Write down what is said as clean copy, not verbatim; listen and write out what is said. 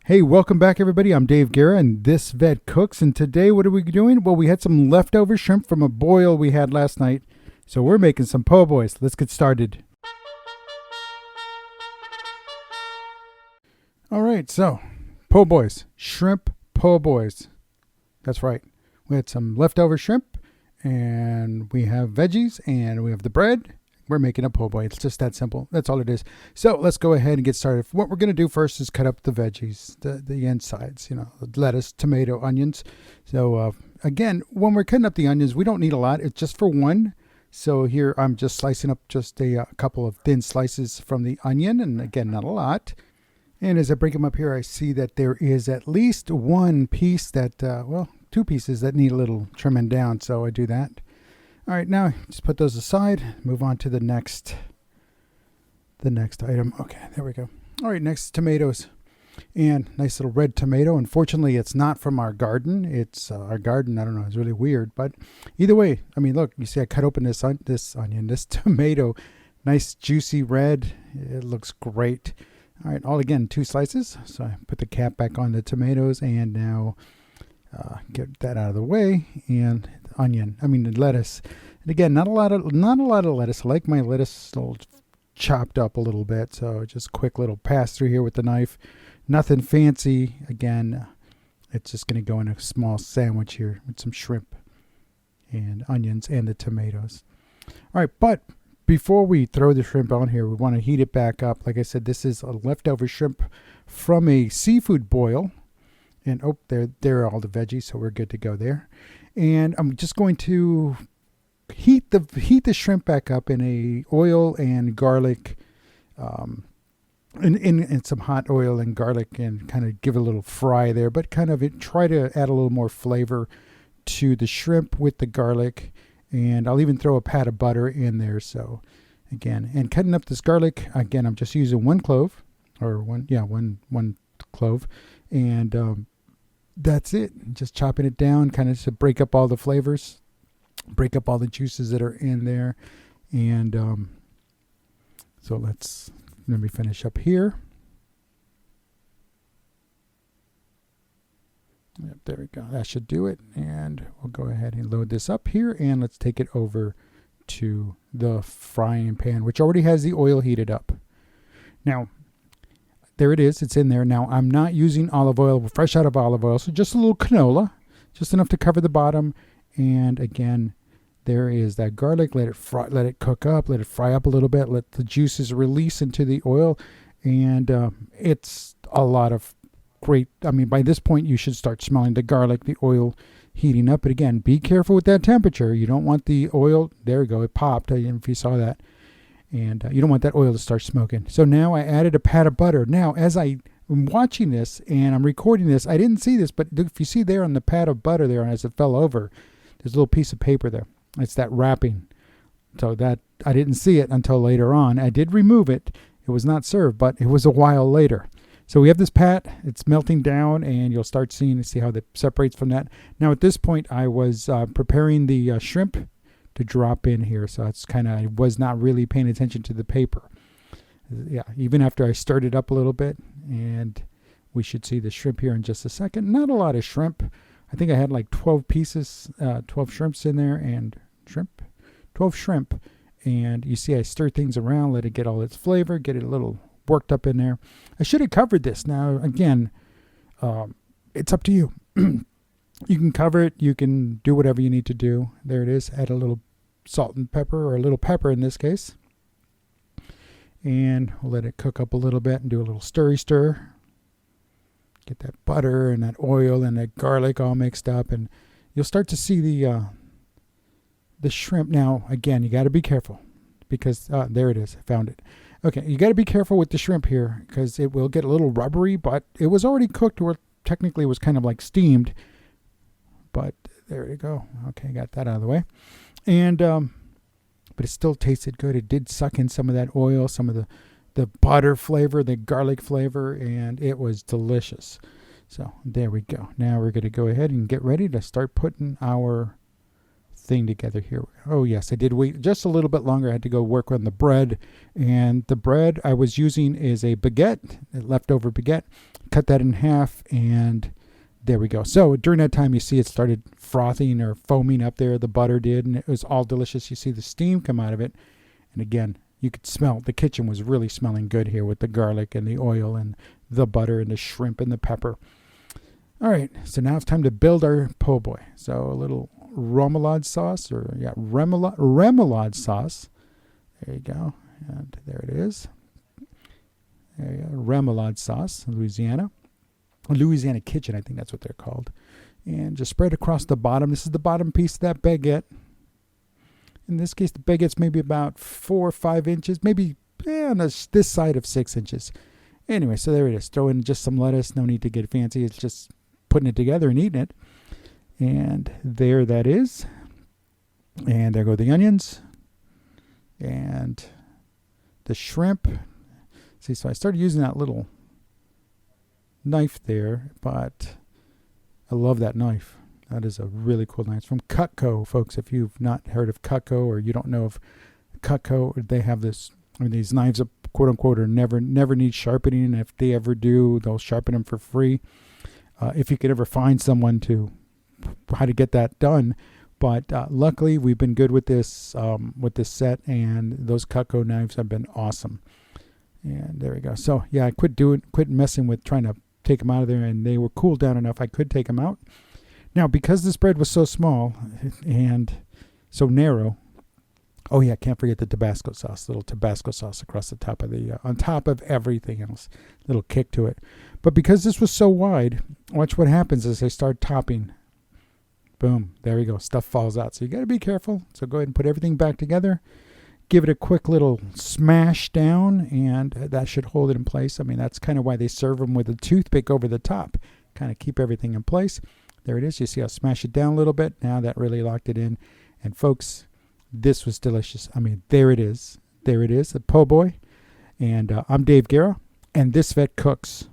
Hey, welcome back, everybody. I'm Dave Guerra, and this Vet Cooks. And today, what are we doing? Well, we had some leftover shrimp from a boil we had last night, so we're making some po' boys. Let's get started. All right, so po' boys, shrimp po' boys. That's right. We had some leftover shrimp, and we have veggies, and we have the bread. We're making a po' boy. It's just that simple. That's all it is. So let's go ahead and get started. What we're going to do first is cut up the veggies, the insides, lettuce, tomato, onions. So again, when we're cutting up the onions, we don't need a lot. It's just for one. So here I'm just slicing up just a couple of thin slices from the onion. And again, not a lot. And as I break them up here, I see that there is at least one piece that, two pieces that need a little trimming down. So I do that. All right, now just put those aside, move on to the next item. Okay, there we go. All right, next, tomatoes. And nice little red tomato. Unfortunately, it's not from our garden. It's our garden, I don't know, it's really weird. But either way, I mean, look, you see I cut open this tomato. Nice, juicy red. It looks great. All right, all again, 2 slices. So I put the cap back on the tomatoes, and now get that out of the way. And the lettuce. And again, not a lot of lettuce. I like my lettuce chopped up a little bit, so just quick little pass through here with the knife. Nothing fancy. Again, it's just going to go in a small sandwich here with some shrimp and onions and the tomatoes. All right, but before we throw the shrimp on here, we want to heat it back up. Like I said, this is a leftover shrimp from a seafood boil. And there are all the veggies, so we're good to go there. And I'm just going to heat the shrimp back up in a oil and garlic, in some hot oil and garlic, and kind of give it a little fry there. But kind of try to add a little more flavor to the shrimp with the garlic. And I'll even throw a pat of butter in there. So again, and cutting up this garlic, again, I'm just using one clove, one clove, and that's it. Just chopping it down, kind of to break up all the flavors, break up all the juices that are in there. And so let me finish up here. Yep, there we go. That should do it. And we'll go ahead and load this up here, and let's take it over to the frying pan, which already has the oil heated up. Now, there it is. It's in there. Now, I'm not using olive oil, fresh out of olive oil, so just a little canola, just enough to cover the bottom. And again, there is that garlic. Let it cook up, let it fry up a little bit, let the juices release into the oil. And it's a lot of great. I mean, by this point, you should start smelling the garlic, the oil heating up. But again, be careful with that temperature. You don't want the oil. There we go. It popped. I don't know if you saw that. And you don't want that oil to start smoking. So now I added a pat of butter. Now, as I'm watching this and I'm recording this, I didn't see this, but if you see there on the pat of butter there, and as it fell over, there's a little piece of paper there. It's that wrapping. So that I didn't see it until later on. I did remove it. It was not served, but it was a while later. So we have this pat. It's melting down, and you'll start see how that separates from that. Now, at this point, I was preparing the shrimp to drop in here. So it's I was not really paying attention to the paper. Yeah, even after I stirred it up a little bit, and we should see the shrimp here in just a second. Not a lot of shrimp. I think I had like 12 pieces, 12 shrimps in there, and 12 shrimp. And you see I stir things around, let it get all its flavor, get it a little worked up in there. I should have covered this. Now, again, it's up to you. You can cover it. You can do whatever you need to do. There it is. Add a little salt and pepper, or a little pepper in this case. And we'll let it cook up a little bit and do a little stir. Get that butter and that oil and that garlic all mixed up. And you'll start to see the shrimp. Now, again, you got to be careful because there it is. I found it. Okay, you got to be careful with the shrimp here because it will get a little rubbery, but it was already cooked, or technically it was kind of like steamed. But there you go. Okay, got that out of the way. And but it still tasted good. It did suck in some of that oil, some of the butter flavor, the garlic flavor, and it was delicious. So there we go. Now we're going to go ahead and get ready to start putting our thing together here. Oh yes, I did wait just a little bit longer. I had to go work on the bread, and the bread I was using is a baguette, a leftover baguette. Cut that in half, and there we go. So during that time, you see it started frothing or foaming up there. The butter did, and it was all delicious. You see the steam come out of it, and again, you could smell, the kitchen was really smelling good here with the garlic and the oil and the butter and the shrimp and the pepper. All right, so now it's time to build our po' boy. So a little remoulade sauce, or yeah, remoulade sauce. There you go, and there it is. There you go, remoulade sauce, Louisiana kitchen, I think that's what they're called. And just spread across the bottom. This is the bottom piece of that baguette. In this case, the baguette's maybe about 4 or 5 inches, maybe on this side of 6 inches. Anyway, so there it is. Throw in just some lettuce. No need to get fancy. It's just putting it together and eating it. And there that is. And there go the onions. And the shrimp. See, so I started using that little knife there, but I love that knife. That is a really cool knife. It's from Cutco, folks. If you've not heard of Cutco, or you don't know of Cutco, they have this, I mean, these knives, quote unquote, are never need sharpening. And if they ever do, they'll sharpen them for free. If you could ever find someone how to get that done. But luckily, we've been good with this set, and those Cutco knives have been awesome. And there we go. So yeah, I quit messing with trying to take them out of there, and they were cooled down enough I could take them out. Now, because this bread was so small and so narrow, oh yeah, can't forget the Tabasco sauce, little Tabasco sauce across the top of on top of everything else, little kick to it. But because this was so wide, watch what happens as I start topping. Boom, there we go, stuff falls out. So you got to be careful. So go ahead and put everything back together. Give it a quick little smash down, and that should hold it in place. I mean, that's kind of why they serve them with a toothpick over the top, kind of keep everything in place. There it is. You see I'll smash it down a little bit. Now that really locked it in. And folks, this was delicious. I mean, there it is. There it is, the po' boy. And I'm Dave Guerra, and this vet cooks.